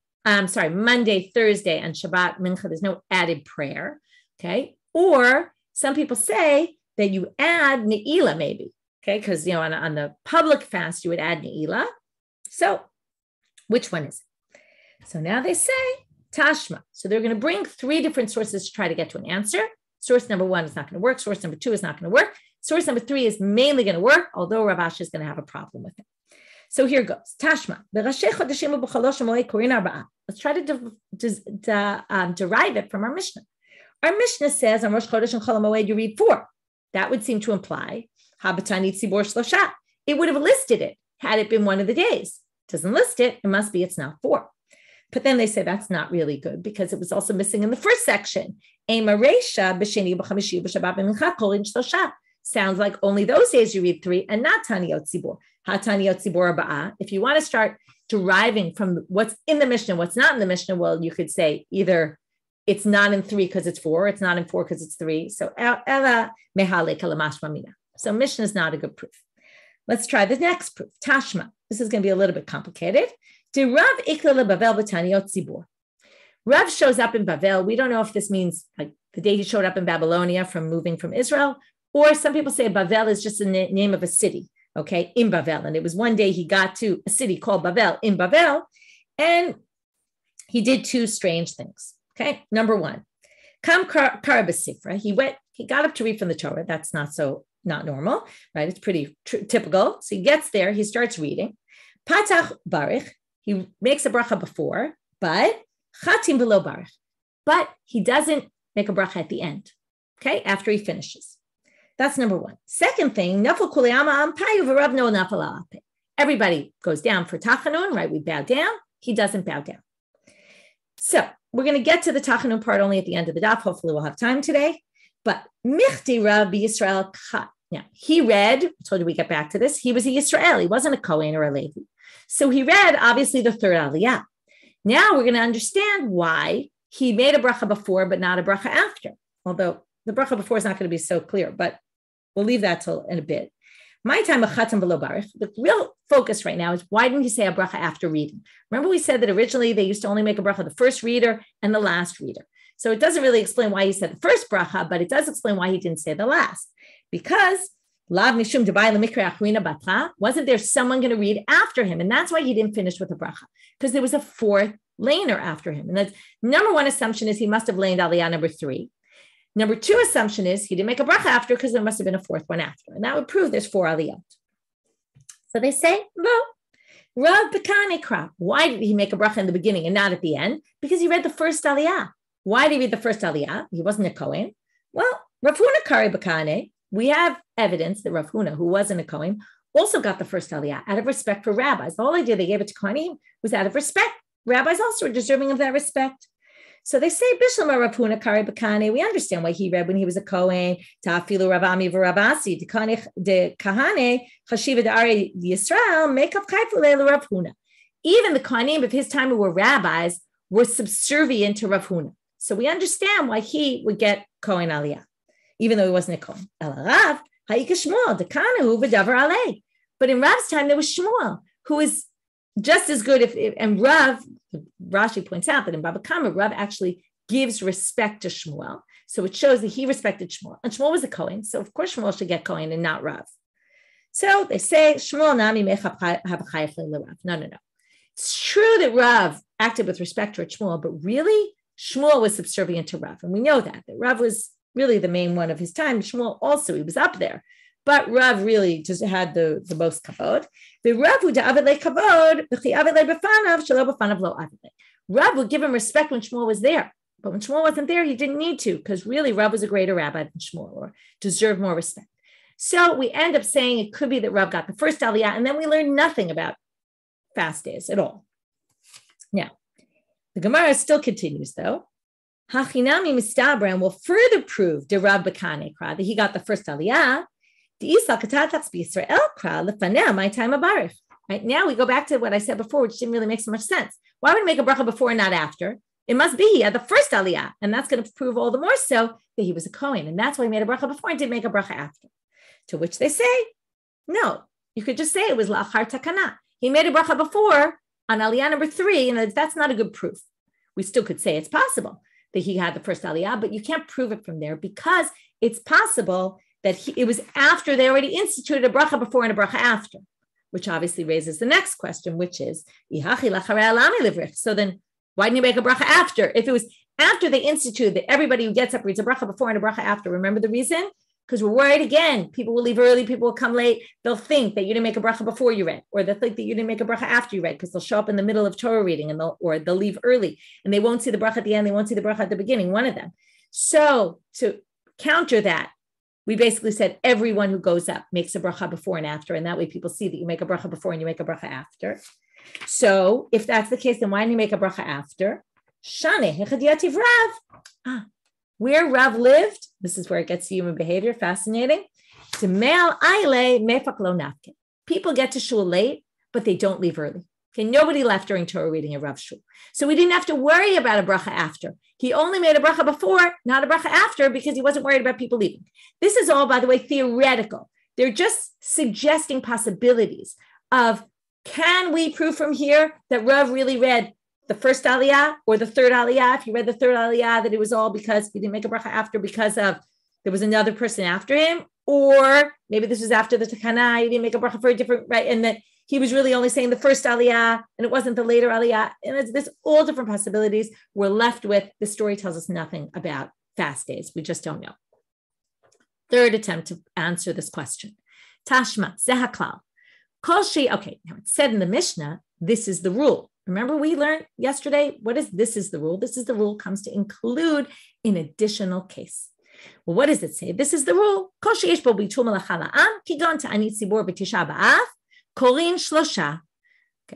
Thursday, and Shabbat Mincha, there's no added prayer, okay? Or some people say that you add Ne'ilah maybe, okay? Because, on the public fast, you would add Ne'ilah. So which one is it? So now they say Tashma. So they're going to bring 3 different sources to try to get to an answer. Source number 1 is not going to work. Source number 2 is not going to work. Source number 3 is mainly going to work, although Rav Ashi is going to have a problem with it. So here goes. Tashma. Let's try to derive it from our Mishnah. Our Mishnah says on Rosh Chodesh and Chol HaMoed you read 4. That would seem to imply Habatani Tzibor Shlosha. It would have listed it had it been one of the days. It doesn't list it. It must be it's not 4. But then they say that's not really good because it was also missing in the first section. Sounds like only those days you read 3 and not Taniyot Tzibor. Ha-Taniyot Tzibor Ba'a. If you want to start deriving from what's in the Mishnah, what's not in the Mishnah, well, you could say either it's not in 3 because it's 4, it's not in 4 because it's 3. So Ella Mehale Kalamashma Mina. So Mishnah is not a good proof. Let's try the next proof. Tashma. This is going to be a little bit complicated. Rav shows up in Bavel. We don't know if this means like the day he showed up in Babylonia from moving from Israel, or some people say Bavel is just the name of a city, okay, in Bavel. And it was one day he got to a city called Bavel in Bavel, and he did two strange things, okay? Number one, Kam Karabasifra. He got up to read from the Torah. That's not normal, right? It's pretty typical. So he gets there, he starts reading. Patach Barich, he makes a bracha before, but Chatim below Barich. But he doesn't make a bracha at the end, okay, after he finishes. That's number one. Second thing, Nafal Kuliyama Ampayu V'Rav No Nafal Ape. Everybody goes down for Tachanun, right? We bow down. He doesn't bow down. So we're going to get to the Tachanun part only at the end of the daf. Hopefully we'll have time today. But Michti Rabbi Yisrael Khat. Now, he read, I told you we get back to this, he was a Yisrael. He wasn't a Kohen or a Levi. So he read, obviously, the third Aliyah. Now we're going to understand why he made a bracha before, but not a bracha after. Although the bracha before is not going to be so clear, but we'll leave that till in a bit. My time of Chatam below Baruch. The real focus right now is why didn't he say a bracha after reading? Remember we said that originally they used to only make a bracha the first reader and the last reader. So it doesn't really explain why he said the first bracha, but it does explain why he didn't say the last. Because wasn't there someone going to read after him? And that's why he didn't finish with a bracha, because there was a fourth laner after him. And that's number one assumption is he must have laned aliyah number 3. Number 2 assumption is he didn't make a bracha after because there must have been a fourth one after. And that would prove there's 4 aliyot. So they say, no, Rav Bekane Kra. Why did he make a bracha in the beginning and not at the end? Because he read the first aliyah. Why did he read the first aliyah? He wasn't a Kohen. Well, Rav Huna Kari Bekane, we have evidence that Rav Huna, who wasn't a Kohen, also got the first aliyah out of respect for rabbis. The whole idea they gave it to Kohanim was out of respect. Rabbis also are deserving of that respect. So they say, Bishlama Rav Huna Kari Bekane. We understand why he read when he was a Kohen. Ta'afilu Ravami v'Ravasi de Kahane Chashiva Da'ari Yisrael make up Kaifule Rav Huna. Even the Kohanim of his time who were rabbis were subservient to Rav Huna. So we understand why he would get Kohen aliyah, even though he wasn't a Kohen. Rav Ha'ika Shmuel Dekanu v'Davar Alei. But in Rav's time there was Shmuel, who is just as good. And Rav, Rashi points out that in Baba Kama, Rav actually gives respect to Shmuel. So it shows that he respected Shmuel. And Shmuel was a Kohen. So of course Shmuel should get Kohen and not Rav. So they say, Shmuel nami mechab chayef le'Rav. No. It's true that Rav acted with respect toward Shmuel, but really Shmuel was subservient to Rav. And we know that Rav was really the main one of his time. Shmuel also, he was up there. But Rav really just had the most kavod. The Rav would kavod, Rav would give him respect when Shmuel was there. But when Shmuel wasn't there, he didn't need to, because really Rav was a greater rabbi than Shmuel, or deserved more respect. So we end up saying it could be that Rav got the first aliyah, and then we learn nothing about fast days at all. Now, the Gemara still continues, though. Hachinami mistabran will further prove the Rav Bekane Kra that he got the first aliyah. Right now we go back to what I said before, which didn't really make so much sense. Why would he make a bracha before and not after? It must be he had the first aliyah, and that's going to prove all the more so that he was a Kohen, and that's why he made a bracha before and didn't make a bracha after. To which they say, no, you could just say it was la'achar takana. He made a bracha before on aliyah number 3, and that's not a good proof. We still could say it's possible that he had the first aliyah, but you can't prove it from there because it's possible that it was after they already instituted a bracha before and a bracha after, which obviously raises the next question, which is, so then why didn't you make a bracha after? If it was after they instituted that everybody who gets up reads a bracha before and a bracha after, remember the reason? Because we're worried again, people will leave early, people will come late, they'll think that you didn't make a bracha before you read, or they'll think that you didn't make a bracha after you read, because they'll show up in the middle of Torah reading, and they'll leave early, and they won't see the bracha at the end, they won't see the bracha at the beginning, one of them. So to counter that, we basically said everyone who goes up makes a bracha before and after, and that way people see that you make a bracha before and you make a bracha after. So if that's the case, then why didn't you make a bracha after? Shane hechadiyativ Rav. Where Rav lived, this is where it gets to human behavior, fascinating. People get to shul late, but they don't leave early. Okay, nobody left during Torah reading at Rav shul. So we didn't have to worry about a bracha after. He only made a bracha before, not a bracha after, because he wasn't worried about people leaving. This is all, by the way, theoretical. They're just suggesting possibilities of, can we prove from here that Rav really read the first aliyah or the third aliyah? If you read the third aliyah, that it was all because he didn't make a bracha after because of there was another person after him, or maybe this was after the takana, he didn't make a bracha for a different, right? And that he was really only saying the first aliyah and it wasn't the later aliyah. And there's all different possibilities. We're left with, the story tells us nothing about fast days. We just don't know. Third attempt to answer this question. Tashma, zehaklal. Okay, now it's said in the Mishnah, this is the rule. Remember we learned yesterday, what is this is the rule? This is the rule comes to include an additional case. Well, what does it say? This is the rule. Okay,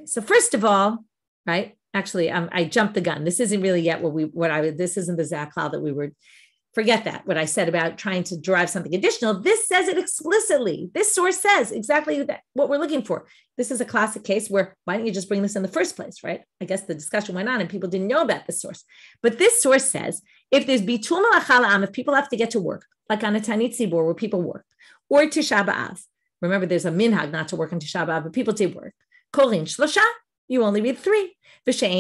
so first of all, right? Actually, I jumped the gun. This isn't really yet this isn't the Zaklal that we were, forget that, what I said about trying to derive something additional. This says it explicitly. This source says exactly what we're looking for. This is a classic case where, why don't you just bring this in the first place, right? I guess the discussion went on and people didn't know about this source. But this source says, if there's bitul malachal am, if people have to get to work, like on a Tanit Tzibur where people work, or Tisha B'Av, remember there's a minhag not to work on Tisha B'Av, but people did work. Kolin shlosha, you only read 3. We discussed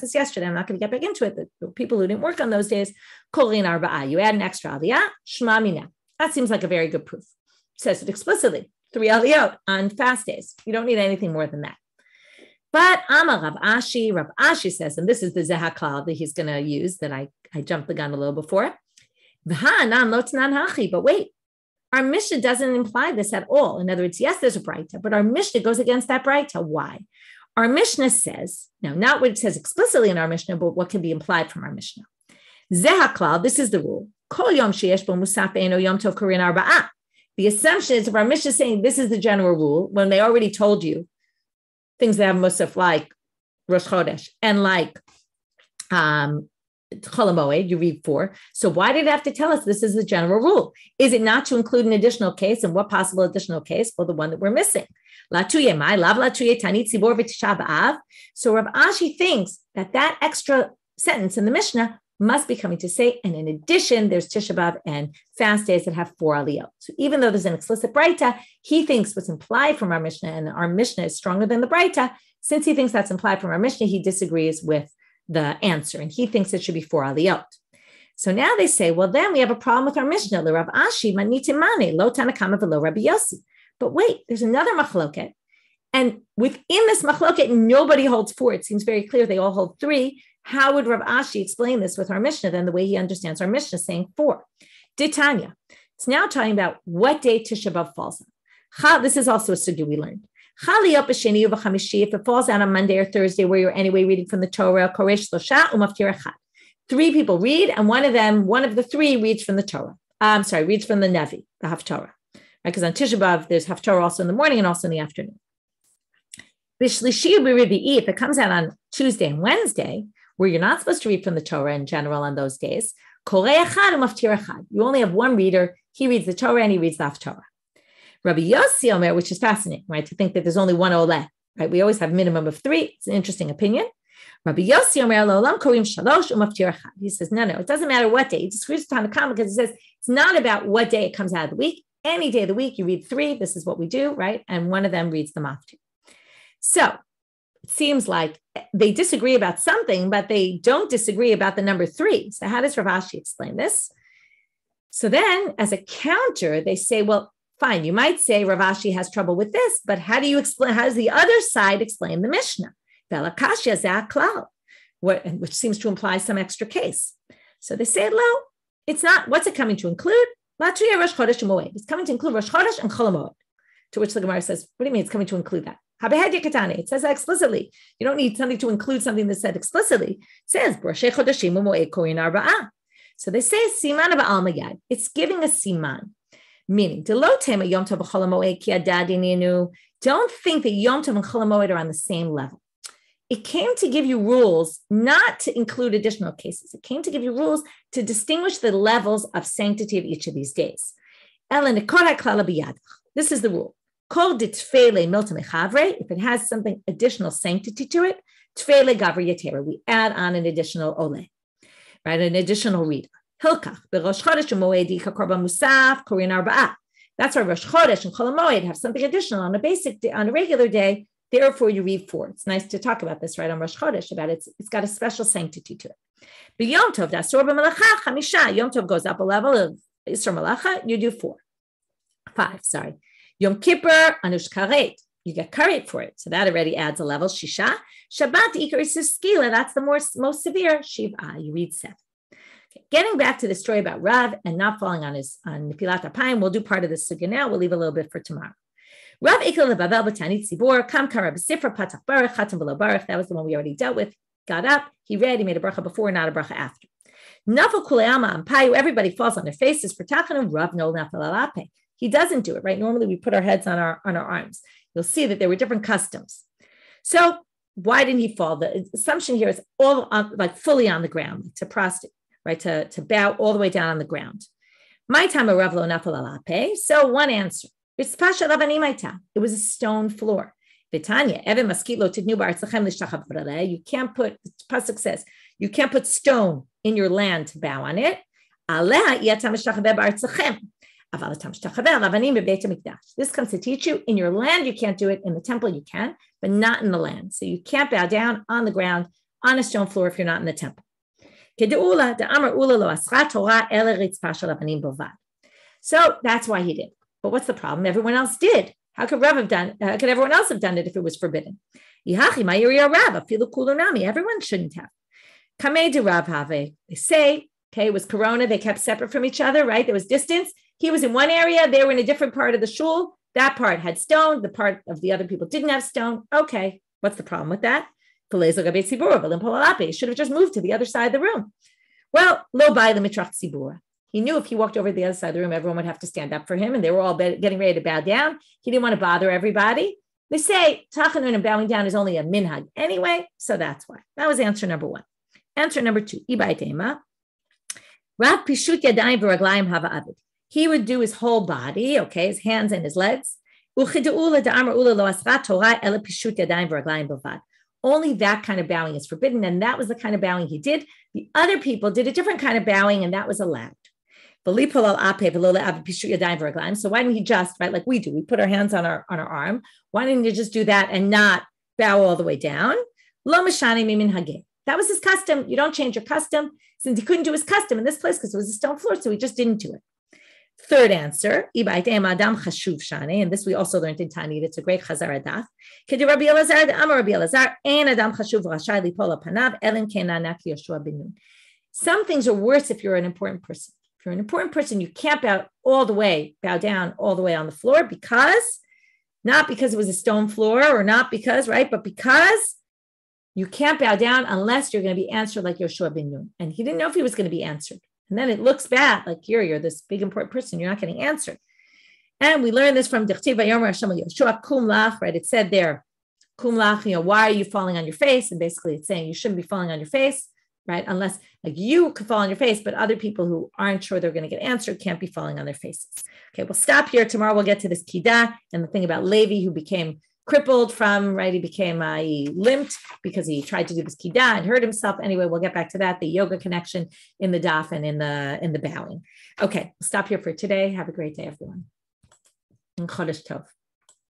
this yesterday. I'm not going to get back into it. The people who didn't work on those days, kolin arba'a. You add an extra aliyah, shma mina. That seems like a very good proof. It says it explicitly, 3 aliyot on fast days. You don't need anything more than that. But Amar Rav Ashi says, and this is the zehaklal that he's going to use, that I jumped the gun a little before. But wait, our Mishnah doesn't imply this at all. In other words, yes, there's a Braita, but our Mishnah goes against that Braita. Why? Our Mishnah says, now not what it says explicitly in our Mishnah, but what can be implied from our Mishnah. Zehaklal, this is the rule. Kol yom sheyesh bo musaf eino yom tov korin arba'a. The assumption is if our Mishnah is saying this is the general rule, when they already told you things that have musaf like Rosh Chodesh and like Chol HaMoed, you read 4. So why did it have to tell us this is the general rule? Is it not to include an additional case? And what possible additional case? Well, the one that we're missing. So Rav Ashi thinks that extra sentence in the Mishnah must be coming to say, and in addition, there's Tisha B'Av and fast days that have 4 aliyot. So even though there's an explicit Braita, he thinks what's implied from our Mishnah, and our Mishnah is stronger than the Braita. Since he thinks that's implied from our Mishnah, he disagrees with the answer, and he thinks it should be 4 aliyot. So now they say, well, then we have a problem with our Mishnah. Rav Ashi manitimane lo Tanakama v'lo Rabbi Yossi. But wait, there's another machloket, and within this machloket, nobody holds 4. It seems very clear they all hold 3. How would Rav Ashi explain this with our Mishnah then the way he understands our Mishnah saying 4? Ditanya. It's now talking about what day Tisha B'Av falls on. This is also a sugya we learned. If it falls out on Monday or Thursday, where you're anyway reading from the Torah, 3 people read, and one of the 3 reads from the Torah. Reads from the Nevi, the Haftorah. Right? Because on Tisha B'Av, there's Haftorah also in the morning and also in the afternoon. If it comes out on Tuesday and Wednesday, where you're not supposed to read from the Torah in general on those days, you only have one reader. He reads the Torah and he reads the Haftorah. Rabbi Yossi Omer, which is fascinating, right? To think that there's only one Oleh, right? We always have a minimum of 3. It's an interesting opinion. Rabbi Yossi Omer Lo'olam Korim Shalosh Umaftir Echad. He says, no, it doesn't matter what day. He disagrees with Tanakama because he says it's not about what day it comes out of the week. Any day of the week, you read 3. This is what we do, right? And one of them reads the Maftir. So it seems like they disagree about something, but they don't disagree about the number 3. So how does Rav Ashi explain this? So then, as a counter, they say, well, fine, you might say Rav Ashi has trouble with this, but how does the other side explain the Mishnah? Which seems to imply some extra case. So they say, no, it's not. What's it coming to include? It's coming to include Rosh Chodesh and Chol HaMoed. To which the Gemara says, what do you mean it's coming to include that? It says that explicitly. You don't need something to include something that's said explicitly. It says, so they say, Siman of Al-Mayad. It's giving a Siman. Meaning, don't think that Yom Tov and Chol HaMoed are on the same level. It came to give you rules, not to include additional cases. It came to give you rules to distinguish the levels of sanctity of each of these days. This is the rule. If it has something additional sanctity to it, we add on an additional ole, right? An additional reader. Hilkach, Rosh Chodesh Moed Korban Musaf, Korean Arba'ah. That's why Rosh Chodesh and Chol Moed have something additional on a basic day, on a regular day. Therefore, you read 4. It's nice to talk about this right on Rosh Chodesh about it. It's got a special sanctity to it. But Yom Tov, Dasor b'Melacha Chamisha. Yom Tov goes up a level of Isur Melacha. You do 5. Sorry. Yom Kippur Anush Karet. You get karet for it, so that already adds a level. Shisha. Shabbat Ikar Skila. That's the most severe. Shiva. You read 7. Okay. Getting back to the story about Rav and not falling on Nipilat Apayim, we'll do part of this sugya now. We'll leave a little bit for tomorrow. Rav Ikal leBavel b'Tanit Tzibor Kam Kara b'Sifra Patach Baruch Chatam v'Lo Baruch. That was the one we already dealt with. Got up, he read, he made a bracha before, not a bracha after. Nafal Kuleyama Ampayu. Everybody falls on their faces for Tachanum. Rav no Nafal Alape. He doesn't do it, right? Normally we put our heads on our arms. You'll see that there were different customs. So why didn't he fall? The assumption here is all on, like fully on the ground, to prostrate, right? To bow all the way down on the ground. My time a Rav lo nafal alape. So one answer. It was a stone floor. You can't put, the pasuk says, you can't put stone in your land to bow on it. This comes to teach you, in your land you can't do it, in the temple you can, but not in the land. So you can't bow down on the ground on a stone floor if you're not in the temple. So that's why he did. But what's the problem? Everyone else did. How could Rav have done? How could everyone else have done it if it was forbidden? Everyone shouldn't have. They say, okay, it was Corona. They kept separate from each other, right? There was distance. He was in one area. They were in a different part of the shul. That part had stone. The part of the other people didn't have stone. Okay, what's the problem with that? He should have just moved to the other side of the room. Well, lo bai lemitrach tzibura. He knew if he walked over to the other side of the room, everyone would have to stand up for him, and they were all getting ready to bow down. He didn't want to bother everybody. They say tachanun and bowing down is only a minhag anyway, so that's why. That was answer number 1. Answer number 2, ibaitema. Rav pishut yadayim v'raglayim hava avid. He would do his whole body, okay, his hands and his legs. Only that kind of bowing is forbidden, and that was the kind of bowing he did. The other people did a different kind of bowing, and that was allowed. So why didn't he just, right, like we do, we put our hands on our arm. Why didn't he just do that and not bow all the way down? That was his custom. You don't change your custom. Since he couldn't do his custom in this place because it was a stone floor, so he just didn't do it. Third answer, and this we also learned in Tanit. It's a great chazar adaf. Some things are worse if you're an important person. If you're an important person, you can't bow down all the way on the floor not because it was a stone floor or not because, right, but because you can't bow down unless you're going to be answered like Yoshua ben Nun. And he didn't know if he was going to be answered. And then it looks bad, like you're this big important person, you're not getting answered. And we learned this from Dichtiv Vayomer Hashem Yoshua Kum Lach, right? It said there, Kum Lach, why are you falling on your face? And basically it's saying you shouldn't be falling on your face, right? Unless like you could fall on your face, but other people who aren't sure they're going to get answered can't be falling on their faces. Okay, we'll stop here. Tomorrow we'll get to this Kidah and the thing about Levi who became crippled from, right? He limped because he tried to do this Kidah and hurt himself. Anyway, we'll get back to that, the yoga connection in the daf and in the bowing. Okay, we'll stop here for today. Have a great day, everyone. And Chodesh Tov.